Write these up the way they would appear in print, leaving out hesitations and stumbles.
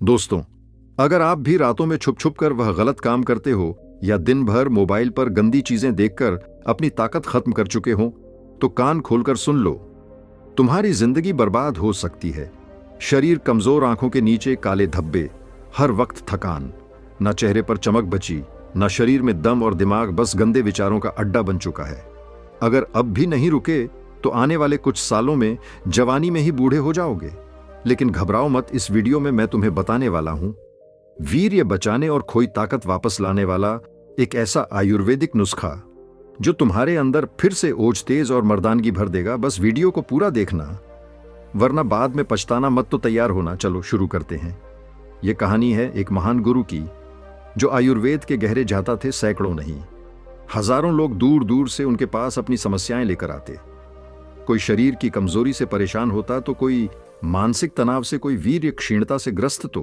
दोस्तों, अगर आप भी रातों में छुप छुप कर वह गलत काम करते हो या दिन भर मोबाइल पर गंदी चीजें देखकर अपनी ताकत खत्म कर चुके हो, तो कान खोलकर सुन लो। तुम्हारी जिंदगी बर्बाद हो सकती है। शरीर कमजोर, आंखों के नीचे काले धब्बे, हर वक्त थकान, न चेहरे पर चमक बची, न शरीर में दम, और दिमाग बस गंदे विचारों का अड्डा बन चुका है। अगर अब भी नहीं रुके तो आने वाले कुछ सालों में जवानी में ही बूढ़े हो जाओगे। लेकिन घबराओ मत, इस वीडियो में मैं तुम्हें बताने वाला हूं वीर्य बचाने और खोई ताकत वापस लाने वाला एक ऐसा आयुर्वेदिक नुस्खा जो तुम्हारे अंदर फिर से ओज तेज और मर्दानगी भर देगा। बस वीडियो को पूरा देखना, वरना बाद में पछताना मत। तो तैयार होना, चलो शुरू करते हैं। यह कहानी है एक महान गुरु की जो आयुर्वेद के गहरे जाता थे। सैकड़ों नहीं, हजारों लोग दूर दूर से उनके पास अपनी समस्याएं लेकर आते। कोई शरीर की कमजोरी से परेशान होता, तो कोई मानसिक तनाव से, कोई वीर्य क्षीणता से ग्रस्त, तो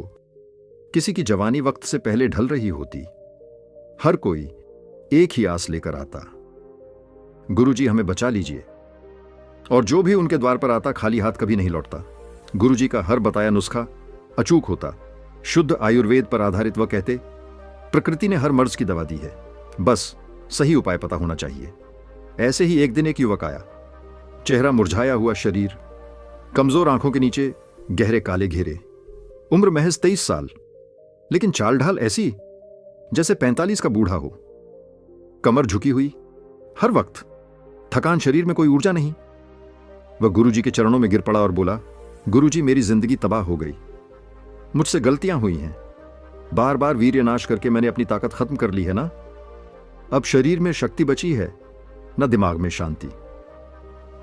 किसी की जवानी वक्त से पहले ढल रही होती। हर कोई एक ही आस लेकर आता, गुरुजी हमें बचा लीजिए। और जो भी उनके द्वार पर आता खाली हाथ कभी नहीं लौटता। गुरुजी का हर बताया नुस्खा अचूक होता, शुद्ध आयुर्वेद पर आधारित। वह कहते, प्रकृति ने हर मर्ज की दवा दी है, बस सही उपाय पता होना चाहिए। ऐसे ही एक दिन एक युवक आया, चेहरा मुरझाया हुआ, शरीर कमजोर, आंखों के नीचे गहरे काले घेरे, उम्र महज 23 साल, लेकिन चाल ढाल ऐसी जैसे 45 का बूढ़ा हो। कमर झुकी हुई, हर वक्त थकान, शरीर में कोई ऊर्जा नहीं। वह गुरुजी के चरणों में गिर पड़ा और बोला, गुरुजी मेरी जिंदगी तबाह हो गई, मुझसे गलतियां हुई हैं, बार बार वीर्य नाश करके मैंने अपनी ताकत खत्म कर ली है ना। अब शरीर में शक्ति बची है, न दिमाग में शांति।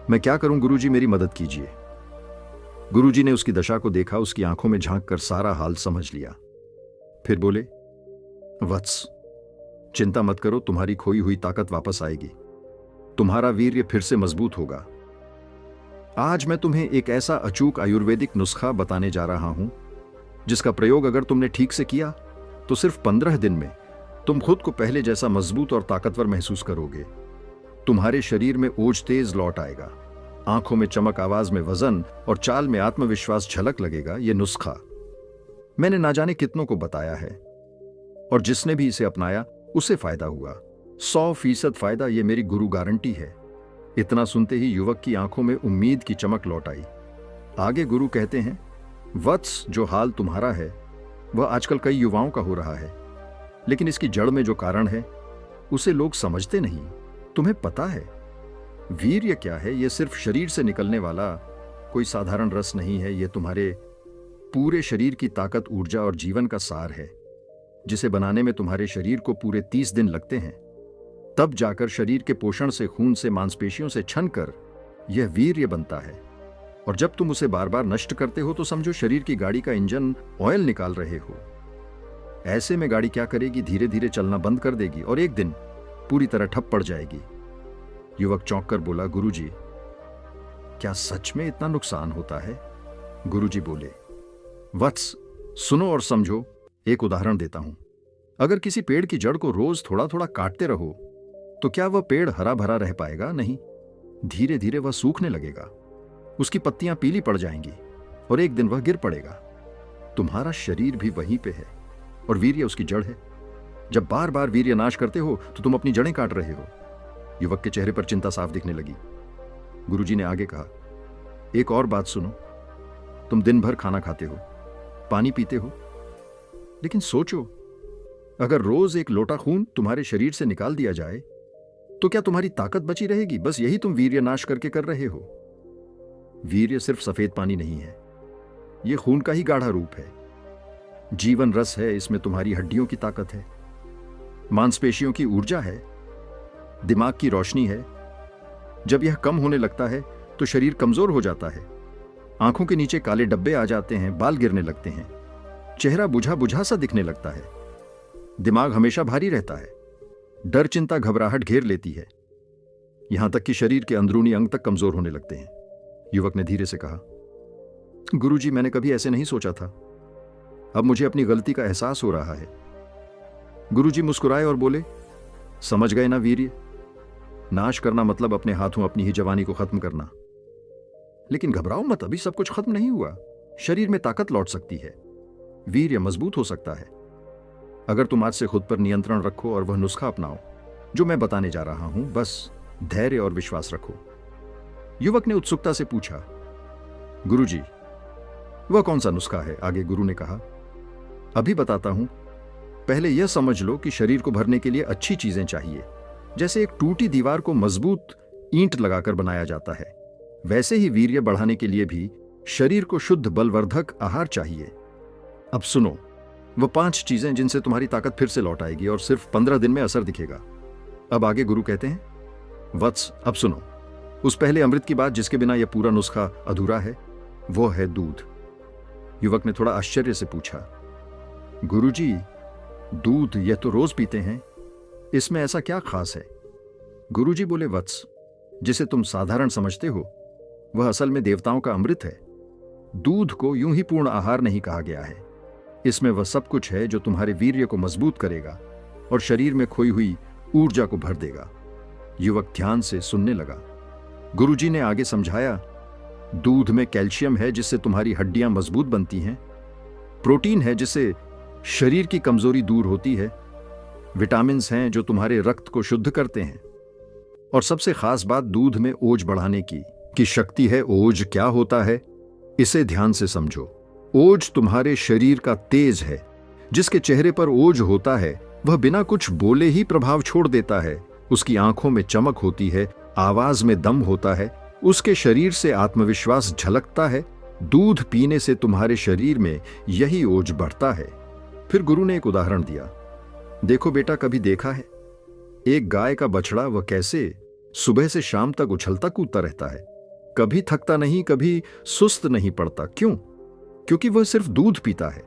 मैं क्या करूं गुरुजी, मेरी मदद कीजिए। गुरुजी ने उसकी दशा को देखा, उसकी आंखों में झांक कर सारा हाल समझ लिया। फिर बोले, वत्स, चिंता मत करो, तुम्हारी खोई हुई ताकत वापस आएगी, तुम्हारा वीर्य फिर से मजबूत होगा। आज मैं तुम्हें एक ऐसा अचूक आयुर्वेदिक नुस्खा बताने जा रहा हूं जिसका प्रयोग अगर तुमने ठीक से किया तो सिर्फ 15 दिन में तुम खुद को पहले जैसा मजबूत और ताकतवर महसूस करोगे। तुम्हारे शरीर में ओज तेज लौट आएगा, आंखों में चमक, आवाज में वजन और चाल में आत्मविश्वास झलक लगेगा। यह नुस्खा मैंने ना जाने कितनों को बताया है, और जिसने भी इसे अपनाया उसे फायदा हुआ, 100% फायदा। यह मेरी गुरु गारंटी है। इतना सुनते ही युवक की आंखों में उम्मीद की चमक लौट आई। आगे गुरु कहते हैं, वत्स, जो हाल तुम्हारा है वह आजकल कई युवाओं का हो रहा है, लेकिन इसकी जड़ में जो कारण है उसे लोग समझते नहीं। तुम्हें पता है वीर्य क्या है? यह सिर्फ शरीर से निकलने वाला कोई साधारण रस नहीं है। यह तुम्हारे पूरे शरीर की ताकत, ऊर्जा और जीवन का सार है, जिसे बनाने में तुम्हारे शरीर को पूरे 30 दिन लगते हैं। तब जाकर शरीर के पोषण से, खून से, मांसपेशियों से छनकर यह वीर्य बनता है। और जब तुम उसे बार बार नष्ट करते हो तो समझो शरीर की गाड़ी का इंजन ऑयल निकाल रहे हो। ऐसे में गाड़ी क्या करेगी? धीरे धीरे चलना बंद कर देगी और एक दिन पूरी तरह ठप पड़ जाएगी। युवक चौंक कर बोला, गुरुजी, क्या सच में इतना नुकसान होता है? गुरुजी बोले, वत्स, सुनो और समझो। एक उदाहरण देता हूं। अगर किसी पेड़ की जड़ को रोज थोड़ा थोड़ा काटते रहो तो क्या वह पेड़ हरा भरा रह पाएगा? नहीं, धीरे धीरे वह सूखने लगेगा, उसकी पत्तियां पीली पड़ जाएंगी और एक दिन वह गिर पड़ेगा। तुम्हारा शरीर भी वहीं पे है और वीर्य उसकी जड़ है। जब बार बार वीर्य नाश करते हो तो तुम अपनी जड़ें काट रहे हो। युवक के चेहरे पर चिंता साफ दिखने लगी। गुरुजी ने आगे कहा, एक और बात सुनो। तुम दिन भर खाना खाते हो, पानी पीते हो, लेकिन सोचो, अगर रोज एक लोटा खून तुम्हारे शरीर से निकाल दिया जाए तो क्या तुम्हारी ताकत बची रहेगी? बस यही तुम वीर्य नाश करके कर रहे हो। वीर्य सिर्फ सफेद पानी नहीं है, यह खून का ही गाढ़ा रूप है, जीवन रस है। इसमें तुम्हारी हड्डियों की ताकत है, मांसपेशियों की ऊर्जा है, दिमाग की रोशनी है। जब यह कम होने लगता है तो शरीर कमजोर हो जाता है, आंखों के नीचे काले डब्बे आ जाते हैं, बाल गिरने लगते हैं, चेहरा बुझा बुझा सा दिखने लगता है, दिमाग हमेशा भारी रहता है, डर, चिंता, घबराहट घेर लेती है, यहां तक कि शरीर के अंदरूनी अंग तक कमजोर होने लगते हैं। युवक ने धीरे से कहा, गुरुजी, मैंने कभी ऐसे नहीं सोचा था, अब मुझे अपनी गलती का एहसास हो रहा है। गुरुजी मुस्कुराए और बोले, समझ गए ना, वीर्य नाश करना मतलब अपने हाथों अपनी ही जवानी को खत्म करना। लेकिन घबराओ मत, अभी सब कुछ खत्म नहीं हुआ, शरीर में ताकत लौट सकती है। वीर्य मजबूत हो सकता है। अगर तुम आज से खुद पर नियंत्रण रखो और वह नुस्खा अपनाओ जो मैं बताने जा रहा हूं, बस धैर्य और विश्वास रखो। युवक ने उत्सुकता से पूछा, गुरुजी, वह कौन सा नुस्खा है? आगे गुरु ने कहा, अभी बताता हूं। पहले यह समझ लो कि शरीर को भरने के लिए अच्छी चीजें चाहिए। जैसे एक टूटी दीवार को मजबूत ईंट लगाकर बनाया जाता है, वैसे ही वीर्य बढ़ाने के लिए भी शरीर को शुद्ध बलवर्धक आहार चाहिए। अब सुनो, वह 5 चीजें जिनसे तुम्हारी ताकत फिर से लौट आएगी और सिर्फ 15 दिन में असर दिखेगा। अब आगे गुरु कहते हैं, वत्स, अब सुनो उस पहले अमृत की बात जिसके बिना यह पूरा नुस्खा अधूरा है, वो है दूध। युवक ने थोड़ा आश्चर्य से पूछा, गुरुजी, दूध यह तो रोज पीते हैं, इसमें ऐसा क्या खास है? गुरुजी बोले, वत्स, जिसे तुम साधारण समझते हो वह असल में देवताओं का अमृत है। दूध को यूं ही पूर्ण आहार नहीं कहा गया है। इसमें वह सब कुछ है जो तुम्हारे वीर्य को मजबूत करेगा और शरीर में खोई हुई ऊर्जा को भर देगा। युवक ध्यान से सुनने लगा। गुरुजी ने आगे समझाया, दूध में कैल्शियम है जिससे तुम्हारी हड्डियां मजबूत बनती हैं, प्रोटीन है जिससे शरीर की कमजोरी दूर होती है, विटामिन्स हैं जो तुम्हारे रक्त को शुद्ध करते हैं, और सबसे खास बात दूध में ओज बढ़ाने की शक्ति है। ओज क्या होता है, इसे ध्यान से समझो। ओज तुम्हारे शरीर का तेज है। जिसके चेहरे पर ओज होता है वह बिना कुछ बोले ही प्रभाव छोड़ देता है। उसकी आंखों में चमक होती है, आवाज में दम होता है, उसके शरीर से आत्मविश्वास झलकता है। दूध पीने से तुम्हारे शरीर में यही ओज बढ़ता है। फिर गुरु ने एक उदाहरण दिया, देखो बेटा, कभी देखा है एक गाय का बछड़ा वह कैसे सुबह से शाम तक उछलता कूदता रहता है, कभी थकता नहीं, कभी सुस्त नहीं पड़ता। क्यों? क्योंकि वह सिर्फ दूध पीता है।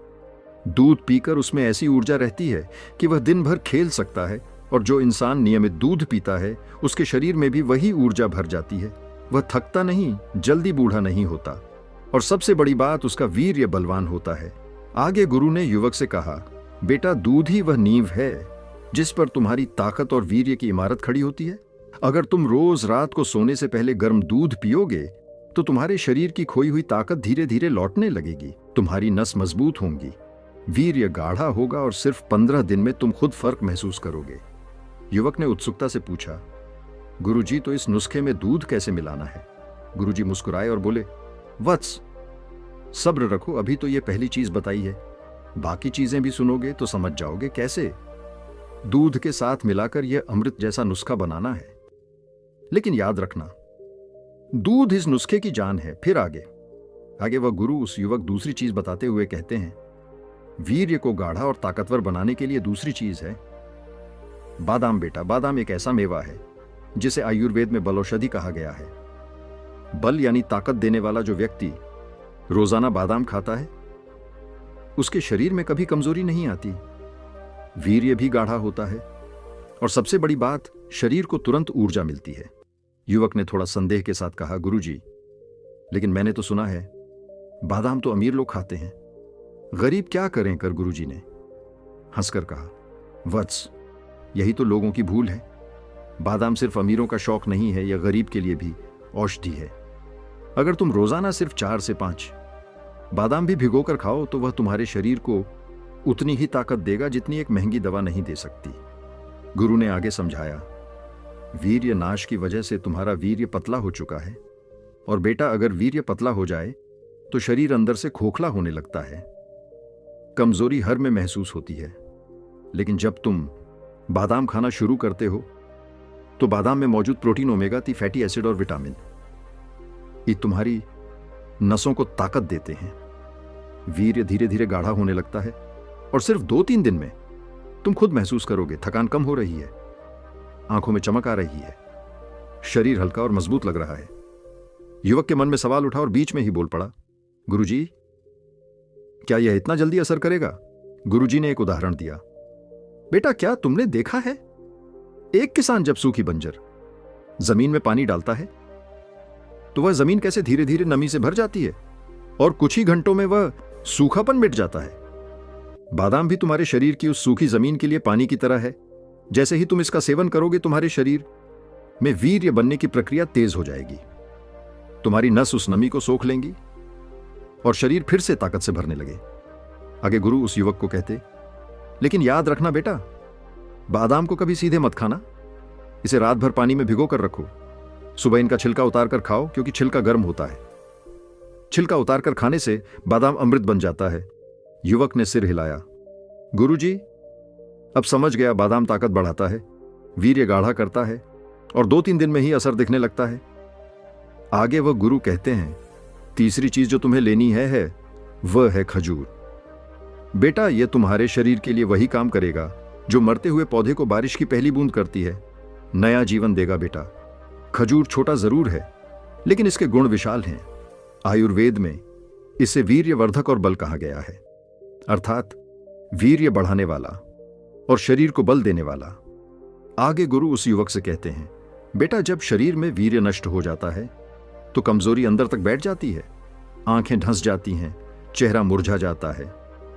दूध पीकर उसमें ऐसी ऊर्जा रहती है कि वह दिन भर खेल सकता है, और जो इंसान नियमित दूध पीता है उसके शरीर में भी वही ऊर्जा भर जाती है। वह थकता नहीं, जल्दी बूढ़ा नहीं होता, और सबसे बड़ी बात, उसका वीर्य बलवान होता है। आगे गुरु ने युवक से कहा, बेटा, दूध ही वह नींव है जिस पर तुम्हारी ताकत और वीर्य की इमारत खड़ी होती है। अगर तुम रोज रात को सोने से पहले गर्म दूध पियोगे तो तुम्हारे शरीर की खोई हुई ताकत धीरे धीरे लौटने लगेगी। तुम्हारी नस मजबूत होंगी, वीर्य गाढ़ा होगा, और सिर्फ 15 दिन में तुम खुद फर्क महसूस करोगे। युवक ने उत्सुकता से पूछा, गुरुजी, तो इस नुस्खे में दूध कैसे मिलाना है? गुरुजी मुस्कुराए और बोले, वत्स, सब्र रखो, अभी तो ये पहली चीज बताई है, बाकी चीजें भी सुनोगे तो समझ जाओगे कैसे। दूध के साथ मिलाकर यह अमृत जैसा नुस्खा बनाना है। लेकिन याद रखना, दूध इस नुस्खे की जान है। फिर आगे वह गुरु उस युवक दूसरी चीज बताते हुए कहते हैं, वीर्य को गाढ़ा और ताकतवर बनाने के लिए दूसरी चीज है बादाम। बेटा, बादाम एक ऐसा मेवा है जिसे आयुर्वेद में बलौषधि कहा गया है। बल यानी ताकत देने वाला जो व्यक्ति रोजाना बादाम खाता है उसके शरीर में कभी कमजोरी नहीं आती, वीर्य भी गाढ़ा होता है, और सबसे बड़ी बात, शरीर को तुरंत ऊर्जा मिलती है। युवक ने थोड़ा संदेह के साथ कहा, गुरुजी, लेकिन मैंने तो सुना है बादाम तो अमीर लोग खाते हैं, गरीब क्या करें? कर गुरुजी ने हंसकर कहा, वत्स, यही तो लोगों की भूल है। बादाम सिर्फ अमीरों का शौक नहीं है, यह गरीब के लिए भी औषधि है। अगर तुम रोजाना सिर्फ 4 से 5 बादाम भी भिगोकर खाओ तो वह तुम्हारे शरीर को उतनी ही ताकत देगा जितनी एक महंगी दवा नहीं दे सकती। गुरु ने आगे समझाया, वीर्य नाश की वजह से तुम्हारा वीर्य पतला हो चुका है, और बेटा, अगर वीर्य पतला हो जाए तो शरीर अंदर से खोखला होने लगता है, कमजोरी हर में महसूस होती है। लेकिन जब तुम बादाम खाना शुरू करते हो तो बादाम में मौजूद प्रोटीन, ओमेगा 3 फैटी एसिड और विटामिन ये तुम्हारी नसों को ताकत देते हैं। वीर्य धीरे धीरे गाढ़ा होने लगता है, और सिर्फ 2-3 दिन में तुम खुद महसूस करोगे थकान कम हो रही है, आंखों में चमक आ रही है, शरीर हल्का और मजबूत लग रहा है। युवक के मन में सवाल उठा और बीच में ही बोल पड़ा, गुरुजी, क्या यह इतना जल्दी असर करेगा? गुरुजी ने एक उदाहरण दिया, बेटा, क्या तुमने देखा है एक किसान जब सूखी बंजर जमीन में पानी डालता है तो वह जमीन कैसे धीरे धीरे नमी से भर जाती है, और कुछ ही घंटों में वह सूखापन मिट जाता है। बादाम भी तुम्हारे शरीर की उस सूखी जमीन के लिए पानी की तरह है। जैसे ही तुम इसका सेवन करोगे तुम्हारे शरीर में वीर्य बनने की प्रक्रिया तेज हो जाएगी, तुम्हारी नस उस नमी को सोख लेंगी और शरीर फिर से ताकत से भरने लगे। आगे गुरु उस युवक को कहते, लेकिन याद रखना बेटा, बादाम को कभी सीधे मत खाना, इसे रात भर पानी में भिगो कर रखो। सुबह इनका छिलका उतार कर खाओ, क्योंकि छिलका गर्म होता है। छिलका उतार कर खाने से बादाम अमृत बन जाता है। युवक ने सिर हिलाया। गुरुजी, अब समझ गया, बादाम ताकत बढ़ाता है, वीर्य गाढ़ा करता है और 2-3 दिन में ही असर दिखने लगता है। आगे वह गुरु कहते हैं, तीसरी चीज जो तुम्हें लेनी है वह है खजूर। बेटा, यह तुम्हारे शरीर के लिए वही काम करेगा जो मरते हुए पौधे को बारिश की पहली बूंद करती है। नया जीवन देगा बेटा। खजूर छोटा जरूर है, लेकिन इसके गुण विशाल हैं। आयुर्वेद में इसे वीर्यवर्धक और बल कहा गया है, अर्थात वीर्य बढ़ाने वाला और शरीर को बल देने वाला। आगे गुरु उस युवक से कहते हैं, बेटा, जब शरीर में वीर्य नष्ट हो जाता है तो कमजोरी अंदर तक बैठ जाती है, आंखें ढंस जाती हैं, चेहरा मुरझा जाता है,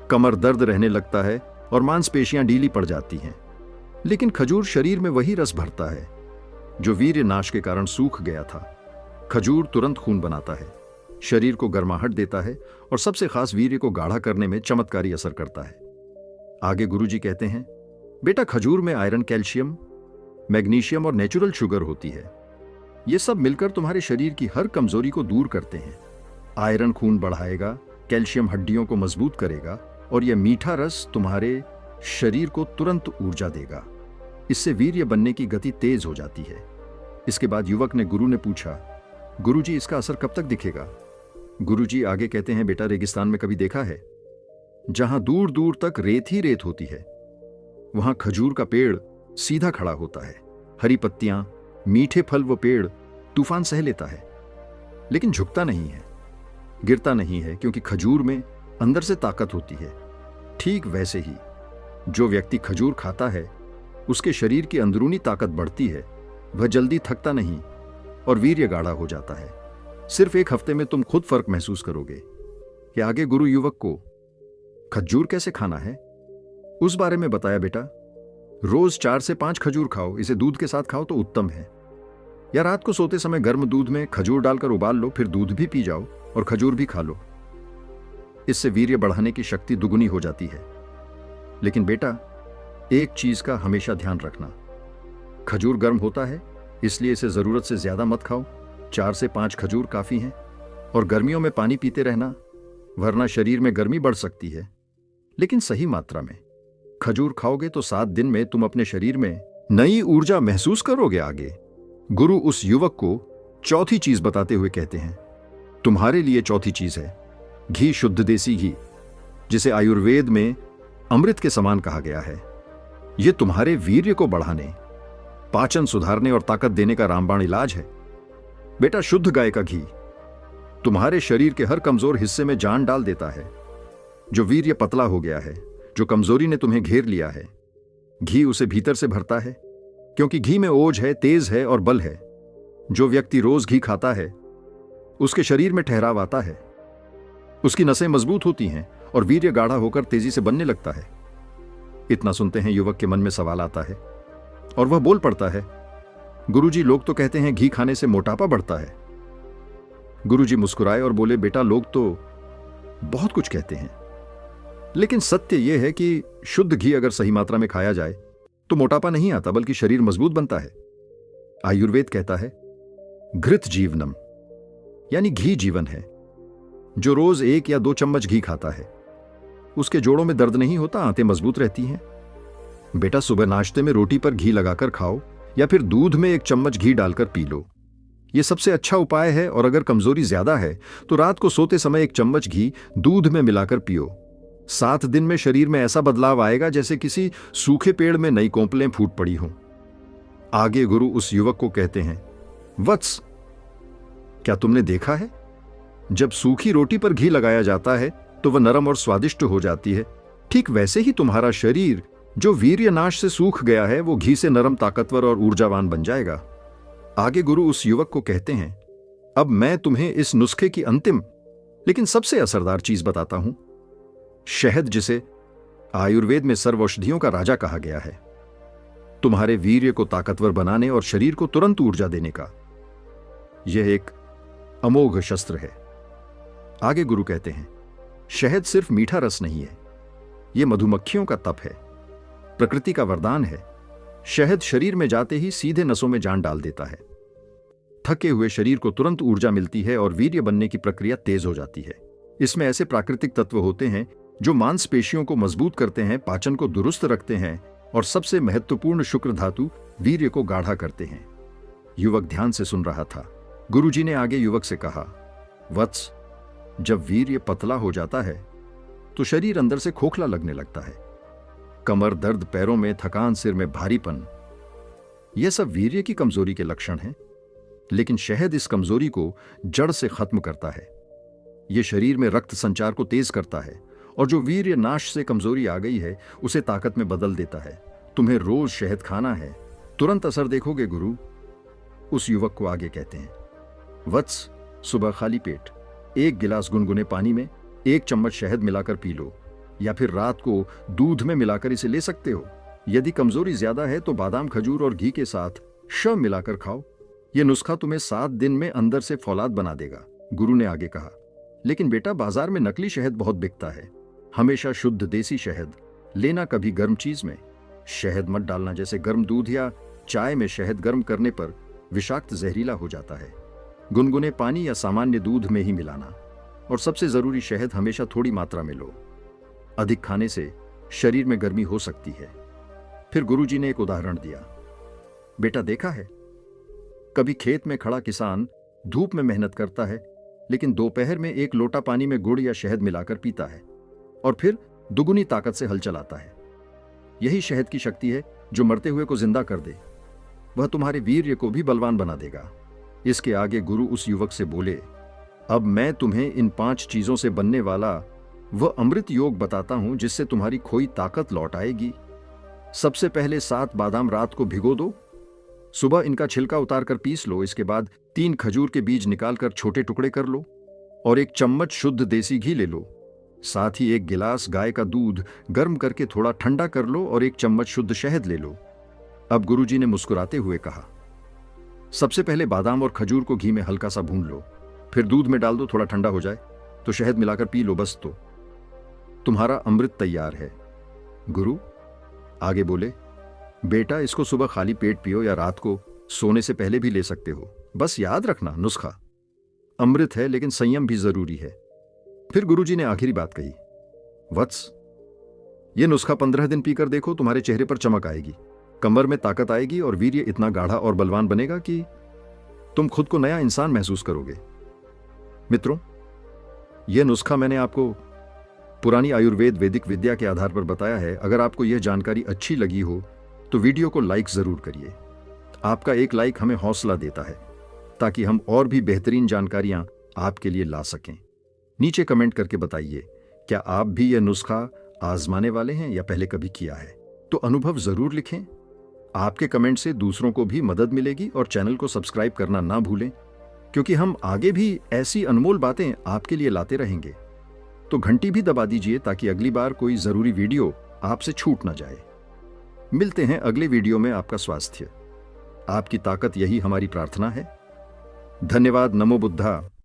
कमर दर्द रहने लगता है और मांसपेशियां ढीली पड़ जाती हैं। लेकिन खजूर शरीर में वही रस भरता है जो वीर्य नाश के कारण सूख गया था। खजूर तुरंत खून बनाता है, शरीर को गर्माहट देता है और सबसे खास वीर्य को गाढ़ा करने में चमत्कारी असर करता है। आगे गुरुजी कहते हैं, बेटा, खजूर में आयरन, कैल्शियम, मैग्नीशियम और नेचुरल शुगर होती है। ये सब मिलकर तुम्हारे शरीर की हर कमजोरी को दूर करते हैं। आयरन खून बढ़ाएगा, कैल्शियम हड्डियों को मजबूत करेगा और यह मीठा रस तुम्हारे शरीर को तुरंत ऊर्जा देगा। इससे वीर्य बनने की गति तेज हो जाती है। इसके बाद युवक ने गुरु ने पूछा, गुरुजी, इसका असर कब तक दिखेगा? गुरुजी आगे कहते हैं, बेटा, रेगिस्तान में कभी देखा है जहां दूर दूर तक रेत ही रेत होती है, वहां खजूर का पेड़ सीधा खड़ा होता है, हरी पत्तियां, मीठे फल, वो पेड़ तूफान सह लेता है लेकिन झुकता नहीं है, गिरता नहीं है, क्योंकि खजूर में अंदर से ताकत होती है। ठीक वैसे ही जो व्यक्ति खजूर खाता है उसके शरीर की अंदरूनी ताकत बढ़ती है, वह जल्दी थकता नहीं और वीर्य गाढ़ा हो जाता है। सिर्फ 1 हफ्ते में तुम खुद फर्क महसूस करोगे। कि आगे गुरु युवक को खजूर कैसे खाना है उस बारे में बताया। बेटा, रोज 4 से 5 खजूर खाओ, इसे दूध के साथ खाओ तो उत्तम है, या रात को सोते समय गर्म दूध में खजूर डालकर उबाल लो, फिर दूध भी पी जाओ और खजूर भी खा लो। इससे वीर्य बढ़ाने की शक्ति दुगुनी हो जाती है। लेकिन बेटा, एक चीज का हमेशा ध्यान रखना, खजूर गर्म होता है, इसलिए इसे जरूरत से ज्यादा मत खाओ। 4 से 5 खजूर काफी हैं। और गर्मियों में पानी पीते रहना, वरना शरीर में गर्मी बढ़ सकती है, लेकिन सही मात्रा में। खजूर खाओगे तो 7 दिन में तुम अपने शरीर में नई ऊर्जा महसूस करोगे। आगे गुरु उस युवक को चौथी चीज बताते हुए कहते हैं, तुम्हारे लिए चौथी चीज है घी, शुद्ध देसी घी, जिसे आयुर्वेद में अमृत के समान कहा गया है। यह तुम्हारे वीर्य को बढ़ाने, पाचन सुधारने और ताकत देने का रामबाण इलाज है। बेटा, शुद्ध गाय का घी तुम्हारे शरीर के हर कमजोर हिस्से में जान डाल देता है। जो वीर्य पतला हो गया है, जो कमजोरी ने तुम्हें घेर लिया है, घी उसे भीतर से भरता है, क्योंकि घी में ओज है, तेज है और बल है। जो व्यक्ति रोज घी खाता है उसके शरीर में ठहराव आता है, उसकी नसें मजबूत होती हैं और वीर्य गाढ़ा होकर तेजी से बनने लगता है। इतना सुनते हैं युवक के मन में सवाल आता है और वह बोल पड़ता है, गुरुजी, लोग तो कहते हैं घी खाने से मोटापा बढ़ता है। गुरुजी मुस्कुराए और बोले, बेटा, लोग तो बहुत कुछ कहते हैं, लेकिन सत्य यह है कि शुद्ध घी अगर सही मात्रा में खाया जाए तो मोटापा नहीं आता, बल्कि शरीर मजबूत बनता है। आयुर्वेद कहता है, घृत जीवनम, यानी घी जीवन है। जो रोज 1 या 2 चम्मच घी खाता है उसके जोड़ों में दर्द नहीं होता, आंतें मजबूत रहती हैं। बेटा, सुबह नाश्ते में रोटी पर घी लगाकर खाओ या फिर दूध में 1 चम्मच घी डालकर पी लो। यह सबसे अच्छा उपाय है। और अगर कमजोरी ज्यादा है तो रात को सोते समय 1 चम्मच घी दूध में मिलाकर पियो। 7 दिन में शरीर में ऐसा बदलाव आएगा जैसे किसी सूखे पेड़ में नई कोंपलें फूट पड़ी हों। आगे गुरु उस युवक को कहते हैं, वत्स, क्या तुमने देखा है, जब सूखी रोटी पर घी लगाया जाता है तो वह नरम और स्वादिष्ट हो जाती है। ठीक वैसे ही तुम्हारा शरीर जो वीर्यनाश से सूख गया है वो घी से नरम, ताकतवर और ऊर्जावान बन जाएगा। आगे गुरु उस युवक को कहते हैं, अब मैं तुम्हें इस नुस्खे की अंतिम लेकिन सबसे असरदार चीज बताता हूं। शहद, जिसे आयुर्वेद में सर्वौषधियों का राजा कहा गया है, तुम्हारे वीर्य को ताकतवर बनाने और शरीर को तुरंत ऊर्जा देने का यह एक अमोघ शस्त्र है। आगे गुरु कहते हैं, शहद सिर्फ मीठा रस नहीं है, ये मधुमक्खियों का तप है, प्रकृति का वरदान है। शहद शरीर में जाते ही सीधे नसों में जान डाल देता है। थके हुए शरीर को तुरंत ऊर्जा मिलती है और वीर्य बनने की प्रक्रिया तेज हो जाती है। इसमें ऐसे प्राकृतिक तत्व होते हैं जो मांसपेशियों को मजबूत करते हैं, पाचन को दुरुस्त रखते हैं और सबसे महत्वपूर्ण शुक्र धातु वीर्य को गाढ़ा करते हैं। युवक ध्यान से सुन रहा था। गुरुजी ने आगे युवक से कहा, वत्स, जब वीर्य पतला हो जाता है तो शरीर अंदर से खोखला लगने लगता है। कमर दर्द, पैरों में थकान, सिर में भारीपन, यह सब वीर्य की कमजोरी के लक्षण हैं। लेकिन शहद इस कमजोरी को जड़ से खत्म करता है। यह शरीर में रक्त संचार को तेज करता है और जो वीर्य नाश से कमजोरी आ गई है उसे ताकत में बदल देता है। तुम्हें रोज शहद खाना है, तुरंत असर देखोगे गुरु। उस युवक को आगे कहते हैं, वत्स, सुबह खाली पेट 1 गिलास गुनगुने पानी में 1 चम्मच शहद मिलाकर पी लो, या फिर रात को दूध में मिलाकर इसे ले सकते हो। यदि कमजोरी ज्यादा है तो बादाम, खजूर और घी के साथ श मिलाकर खाओ। यह नुस्खा तुम्हें 7 दिन में अंदर से फौलाद बना देगा। गुरु ने आगे कहा, लेकिन बेटा, बाजार में नकली शहद बहुत बिकता है। हमेशा शुद्ध देसी शहद लेना, कभी गर्म चीज में शहद मत डालना, जैसे गर्म दूध या चाय में शहद गर्म करने पर विषाक्त जहरीला हो जाता है। गुनगुने पानी या सामान्य दूध में ही मिलाना। और सबसे जरूरी, शहद हमेशा थोड़ी मात्रा में लो। अधिक खाने से शरीर में गर्मी हो सकती है। फिर गुरुजी ने एक उदाहरण दिया, बेटा, देखा है कभी खेत में खड़ा किसान धूप में मेहनत करता है, लेकिन दोपहर में 1 लोटा पानी में गुड़ या शहद मिलाकर पीता है और फिर दुगुनी ताकत से हल चलाता है। यही शहद की शक्ति है जो मरते हुए को जिंदा कर दे। वह तुम्हारे वीर्य को भी बलवान बना देगा। इसके आगे गुरु उस युवक से बोले, अब मैं तुम्हें इन 5 चीजों से बनने वाला वह अमृत योग बताता हूं जिससे तुम्हारी खोई ताकत लौट आएगी। सबसे पहले 7 बादाम रात को भिगो दो, सुबह इनका छिलका उतारकर पीस लो। इसके बाद 3 खजूर के बीज निकालकर छोटे टुकड़े कर लो और 1 चम्मच शुद्ध देसी घी ले लो। साथ ही 1 गिलास गाय का दूध गर्म करके थोड़ा ठंडा कर लो और 1 चम्मच शुद्ध शहद ले लो। अब गुरुजी ने मुस्कुराते हुए कहा, सबसे पहले बादाम और खजूर को घी में हल्का सा भून लो, फिर दूध में डाल दो, थोड़ा ठंडा हो जाए तो शहद मिलाकर पी लो, बस तो तुम्हारा अमृत तैयार है। गुरु आगे बोले, बेटा, इसको सुबह खाली पेट पियो या रात को सोने से पहले भी ले सकते हो। बस याद रखना, नुस्खा अमृत है लेकिन संयम भी जरूरी है। फिर गुरुजी ने आखिरी बात कही, वत्स, यह नुस्खा 15 दिन पीकर देखो, तुम्हारे चेहरे पर चमक आएगी, कमर में ताकत आएगी और वीर्य इतना गाढ़ा और बलवान बनेगा कि तुम खुद को नया इंसान महसूस करोगे। मित्रों, यह नुस्खा मैंने आपको पुरानी आयुर्वेद वैदिक विद्या के आधार पर बताया है। अगर आपको यह जानकारी अच्छी लगी हो तो वीडियो को लाइक जरूर करिए। आपका एक लाइक हमें हौसला देता है ताकि हम और भी बेहतरीन जानकारियां आपके लिए ला सकें। नीचे कमेंट करके बताइए, क्या आप भी यह नुस्खा आजमाने वाले हैं या पहले कभी किया है? तो अनुभव जरूर लिखें। आपके कमेंट से दूसरों को भी मदद मिलेगी और चैनल को सब्सक्राइब करना ना भूलें, क्योंकि हम आगे भी ऐसी अनमोल बातें आपके लिए लाते रहेंगे। तो घंटी भी दबा दीजिए ताकि अगली बार कोई जरूरी वीडियो आपसे छूट ना जाए। मिलते हैं अगले वीडियो में। आपका स्वास्थ्य, आपकी ताकत, यही हमारी प्रार्थना है। धन्यवाद। नमो बुद्धा।